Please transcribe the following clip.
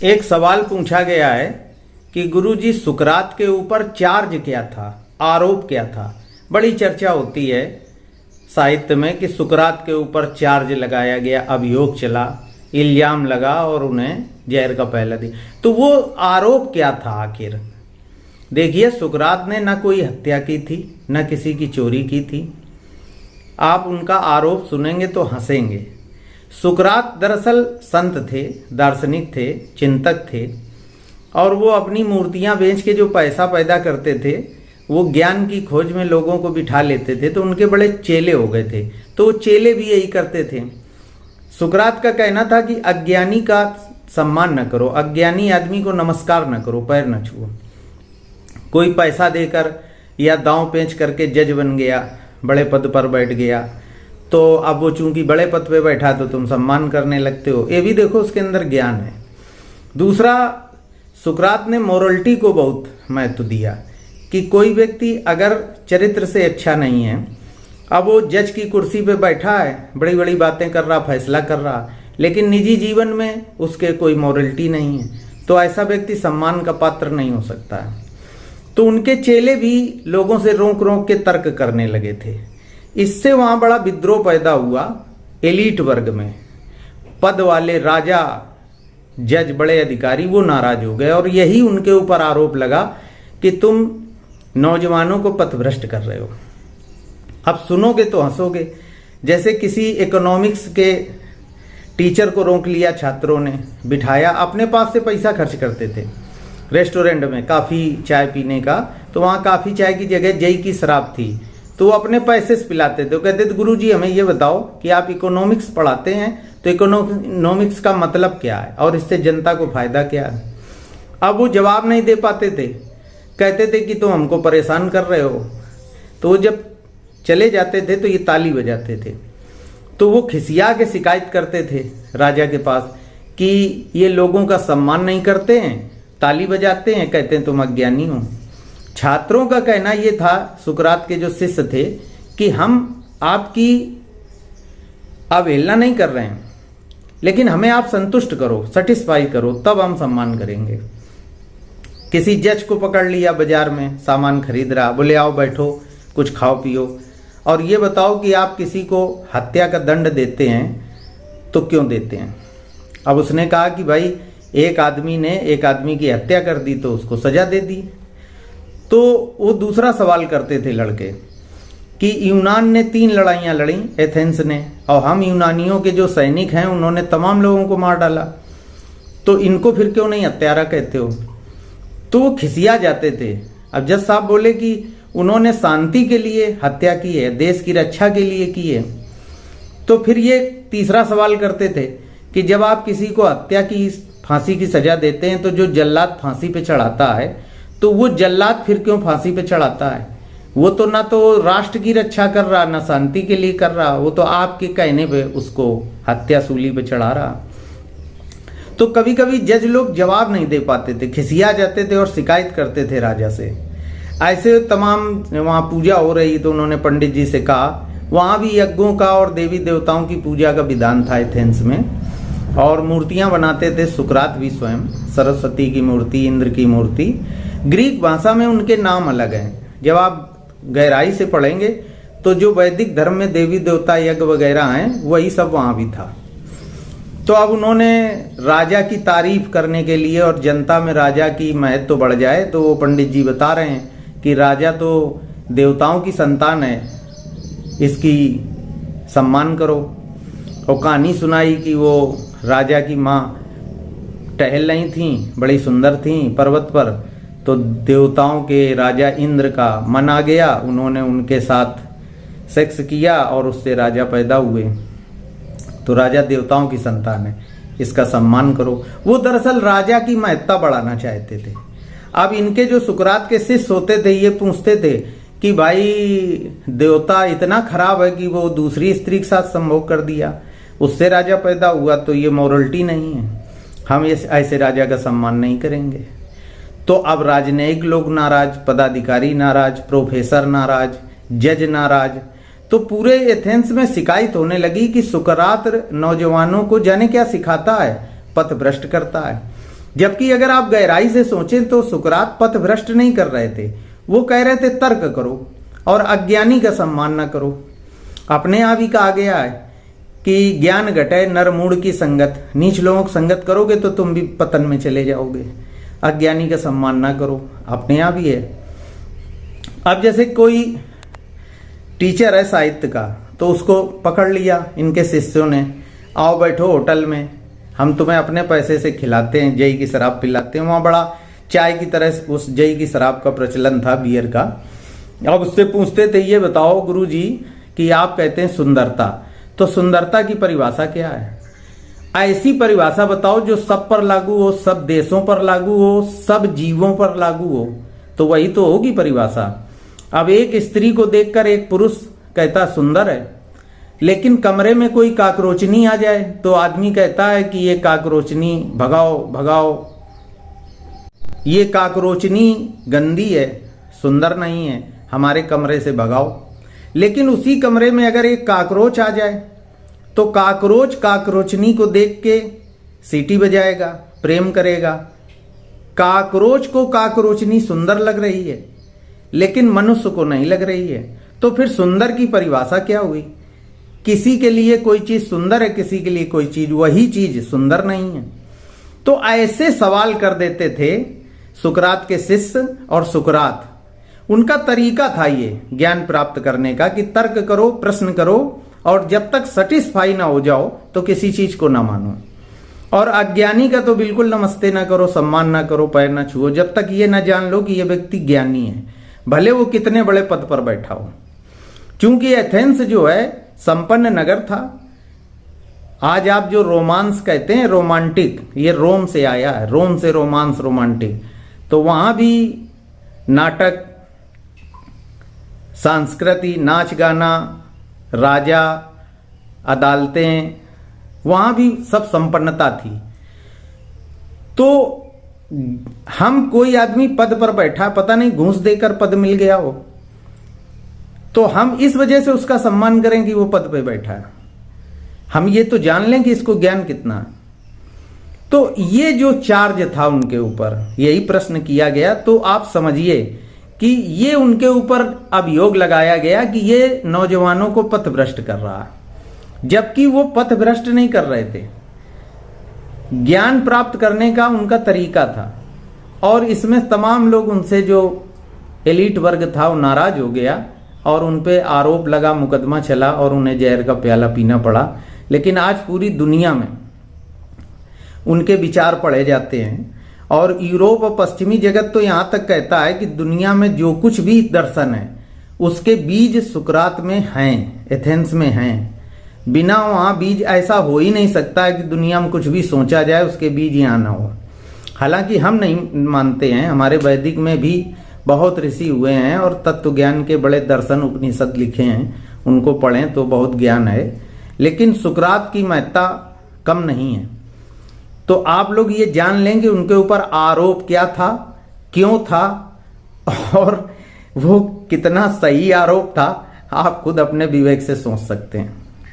एक सवाल पूछा गया है कि गुरुजी सुकरात के ऊपर चार्ज क्या था, आरोप क्या था। बड़ी चर्चा होती है साहित्य में कि सुकरात के ऊपर चार्ज लगाया गया, अभियोग चला, इल्जाम लगा और उन्हें जहर का पहला दिया। तो वो आरोप क्या था आखिर? देखिए, सुकरात ने ना कोई हत्या की थी, ना किसी की चोरी की थी। आप उनका आरोप सुनेंगे तो हंसेंगे। सुकरात दरअसल संत थे, दार्शनिक थे, चिंतक थे और वो अपनी मूर्तियां बेच के जो पैसा पैदा करते थे वो ज्ञान की खोज में लोगों को बिठा लेते थे, तो उनके बड़े चेले हो गए थे। तो वो चेले भी यही करते थे। सुकरात का कहना था कि अज्ञानी का सम्मान न करो, अज्ञानी आदमी को नमस्कार न करो, पैर न छुओ। कोई पैसा देकर या दांव पेंच करके जज बन गया, बड़े पद पर बैठ गया, तो अब वो चूंकि बड़े पद पे बैठा तो तुम सम्मान करने लगते हो। ये भी देखो उसके अंदर ज्ञान है। दूसरा, सुकरात ने मोरलिटी को बहुत महत्व दिया कि कोई व्यक्ति अगर चरित्र से अच्छा नहीं है, अब वो जज की कुर्सी पे बैठा है, बड़ी बड़ी बातें कर रहा, फैसला कर रहा, लेकिन निजी जीवन में उसके कोई मोरलिटी नहीं है, तो ऐसा व्यक्ति सम्मान का पात्र नहीं हो सकता है। तो उनके चेले भी लोगों से रोक रोक के तर्क करने लगे थे। इससे वहां बड़ा विद्रोह पैदा हुआ। एलीट वर्ग में पद वाले राजा, जज, बड़े अधिकारी वो नाराज हो गए और यही उनके ऊपर आरोप लगा कि तुम नौजवानों को पथभ्रष्ट कर रहे हो। अब सुनोगे तो हंसोगे। जैसे किसी इकोनॉमिक्स के टीचर को रोक लिया छात्रों ने, बिठाया, अपने पास से पैसा खर्च करते थे रेस्टोरेंट में काफ़ी चाय पीने का, तो वहाँ काफ़ी चाय की जगह जई की शराब थी, तो वो अपने पैसे से पिलाते थे। वो कहते थे गुरुजी हमें ये बताओ कि आप इकोनॉमिक्स पढ़ाते हैं तो इकोनॉमिक्स का मतलब क्या है और इससे जनता को फायदा क्या है। अब वो जवाब नहीं दे पाते थे, कहते थे कि तुम हमको परेशान कर रहे हो। तो वो जब चले जाते थे तो ये ताली बजाते थे, तो वो खिसिया के शिकायत करते थे राजा के पास कि ये लोगों का सम्मान नहीं करते हैं, ताली बजाते हैं, कहते हैं तुम अज्ञानी हो। छात्रों का कहना ये था, सुकरात के जो शिष्य थे, कि हम आपकी अवहेलना नहीं कर रहे हैं, लेकिन हमें आप संतुष्ट करो, सेटिस्फाई करो, तब हम सम्मान करेंगे। किसी जज को पकड़ लिया बाजार में, सामान खरीद रहा, बोले आओ बैठो, कुछ खाओ पियो और ये बताओ कि आप किसी को हत्या का दंड देते हैं तो क्यों देते हैं। अब उसने कहा कि भाई एक आदमी ने एक आदमी की हत्या कर दी तो उसको सजा दे दी। तो वो दूसरा सवाल करते थे लड़के कि यूनान ने 3 लड़ाइयाँ लड़ी, एथेंस ने, और हम यूनानियों के जो सैनिक हैं उन्होंने तमाम लोगों को मार डाला, तो इनको फिर क्यों नहीं हत्यारा कहते हो। तो वो खिसिया जाते थे। अब जज साहब बोले कि उन्होंने शांति के लिए हत्या की है, देश की रक्षा के लिए की है। तो फिर ये तीसरा सवाल करते थे कि जब आप किसी को हत्या की फांसी की सजा देते हैं तो जो जल्लाद फांसी पे चढ़ाता है, तो वो जल्लाद फिर क्यों फांसी पे चढ़ाता है। वो तो ना तो राष्ट्र की रक्षा कर रहा, ना शांति के लिए कर रहा, वो तो आपके कहने पे उसको हत्या सूली पे चढ़ा रहा। तो कभी कभी जज लोग जवाब नहीं दे पाते थे, खिसिया जाते थे और शिकायत करते थे राजा से। ऐसे तमाम वहाँ पूजा हो रही तो उन्होंने पंडित जी से कहा, वहाँ भी यज्ञों का और देवी देवताओं की पूजा का विधान था एथेंस में, और मूर्तियां बनाते थे सुकरात भी स्वयं, सरस्वती की मूर्ति, इंद्र की मूर्ति। ग्रीक भाषा में उनके नाम अलग हैं। जब आप गहराई से पढ़ेंगे तो जो वैदिक धर्म में देवी देवता यज्ञ वगैरह हैं वही सब वहाँ भी था। तो अब उन्होंने राजा की तारीफ करने के लिए और जनता में राजा की महत्व तो बढ़ जाए, तो वो पंडित जी बता रहे हैं कि राजा तो देवताओं की संतान है, इसकी सम्मान करो। और कहानी सुनाई कि वो राजा की माँ टहल रही थीं, बड़ी सुंदर थीं पर्वत पर, तो देवताओं के राजा इंद्र का मन आ गया, उन्होंने उनके साथ सेक्स किया और उससे राजा पैदा हुए। तो राजा देवताओं की संतान है, इसका सम्मान करो। वो दरअसल राजा की महत्ता बढ़ाना चाहते थे। अब इनके जो सुकरात के शिष्य होते थे ये पूछते थे कि भाई देवता इतना खराब है कि वो दूसरी स्त्री के साथ संभोग कर दिया, उससे राजा पैदा हुआ, तो ये मोरलिटी नहीं है, हम ऐसे राजा का सम्मान नहीं करेंगे। तो अब राजनयिक लोग नाराज, पदाधिकारी नाराज, प्रोफेसर नाराज, जज नाराज। तो पूरे एथेंस में शिकायत होने लगी कि सुकरात नौजवानों को जाने क्या सिखाता है, पथभ्रष्ट करता है। जबकि अगर आप गहराई से सोचें तो सुकरात पथ भ्रष्ट नहीं कर रहे थे, वो कह रहे थे तर्क करो और अज्ञानी का सम्मान न करो। अपने आप ही कहा गया है कि ज्ञान घटे नर मूढ़ की संगत, नीच लोगों की संगत करोगे तो तुम भी पतन में चले जाओगे। अज्ञानी का सम्मान ना करो, अपने आप ही है। अब जैसे कोई टीचर है साहित्य का, तो उसको पकड़ लिया इनके शिष्यों ने, आओ बैठो होटल में, हम तुम्हें अपने पैसे से खिलाते हैं, जई की शराब पिलाते हैं। वहाँ बड़ा चाय की तरह उस जई की शराब का प्रचलन था, बियर का। अब उससे पूछते थे, ये बताओ गुरुजी कि आप कहते हैं सुंदरता, तो सुंदरता की परिभाषा क्या है? ऐसी परिभाषा बताओ जो सब पर लागू हो, सब देशों पर लागू हो, सब जीवों पर लागू हो, तो वही तो होगी परिभाषा। अब एक स्त्री को देखकर एक पुरुष कहता सुंदर है, लेकिन कमरे में कोई काकरोचनी आ जाए तो आदमी कहता है कि ये काकरोचनी भगाओ भगाओ, ये काकरोचनी गंदी है, सुंदर नहीं है, हमारे कमरे से भगाओ। लेकिन उसी कमरे में अगर एक काकरोच आ जाए तो काकरोच काकरोचनी को देख के सीटी बजाएगा, प्रेम करेगा। काकरोच को काकरोचनी सुंदर लग रही है, लेकिन मनुष्य को नहीं लग रही है, तो फिर सुंदर की परिभाषा क्या हुई? किसी के लिए कोई चीज सुंदर है, किसी के लिए कोई चीज, वही चीज सुंदर नहीं है। तो ऐसे सवाल कर देते थे सुकरात के शिष्य और सुकरात। उनका तरीका था ये ज्ञान प्राप्त करने का कि तर्क करो, प्रश्न करो, और जब तक सेटिस्फाई ना हो जाओ तो किसी चीज को ना मानो। और अज्ञानी का तो बिल्कुल नमस्ते ना करो, सम्मान ना करो, पैर ना छुओ, जब तक ये ना जान लो कि ये व्यक्ति ज्ञानी है, भले वो कितने बड़े पद पर बैठा हो। क्योंकि एथेंस जो है संपन्न नगर था। आज आप जो रोमांस कहते हैं, रोमांटिक, ये रोम से आया है, रोम से रोमांस, रोमांटिक। तो वहां भी नाटक, संस्कृति, नाच गाना, राजा, अदालतें, वहां भी सब संपन्नता थी। तो हम कोई आदमी पद पर बैठा, पता नहीं घूस देकर पद मिल गया हो, तो हम इस वजह से उसका सम्मान करें कि वो पद पे बैठा है। हम ये तो जान लें कि इसको ज्ञान कितना है। तो ये जो चार्ज था उनके ऊपर, यही प्रश्न किया गया। तो आप समझिए कि ये उनके ऊपर अभियोग लगाया गया कि ये नौजवानों को पथभ्रष्ट कर रहा है, जबकि वो पथभ्रष्ट नहीं कर रहे थे। ज्ञान प्राप्त करने का उनका तरीका था, और इसमें तमाम लोग, उनसे जो एलीट वर्ग था वो नाराज हो गया और उन पे आरोप लगा, मुकदमा चला और उन्हें जहर का प्याला पीना पड़ा। लेकिन आज पूरी दुनिया में उनके विचार पढ़े जाते हैं, और यूरोप और पश्चिमी जगत तो यहाँ तक कहता है कि दुनिया में जो कुछ भी दर्शन है उसके बीज सुकरात में हैं, एथेंस में हैं। बिना वहाँ बीज ऐसा हो ही नहीं सकता है कि दुनिया में कुछ भी सोचा जाए उसके बीज यहाँ ना हो। हालांकि हम नहीं मानते हैं, हमारे वैदिक में भी बहुत ऋषि हुए हैं और तत्व ज्ञान के बड़े दर्शन उपनिषद लिखे हैं, उनको पढ़ें तो बहुत ज्ञान है। लेकिन सुकरात की महत्ता कम नहीं है। तो आप लोग ये जान लें कि उनके ऊपर आरोप क्या था, क्यों था, और वो कितना सही आरोप था, आप खुद अपने विवेक से सोच सकते हैं।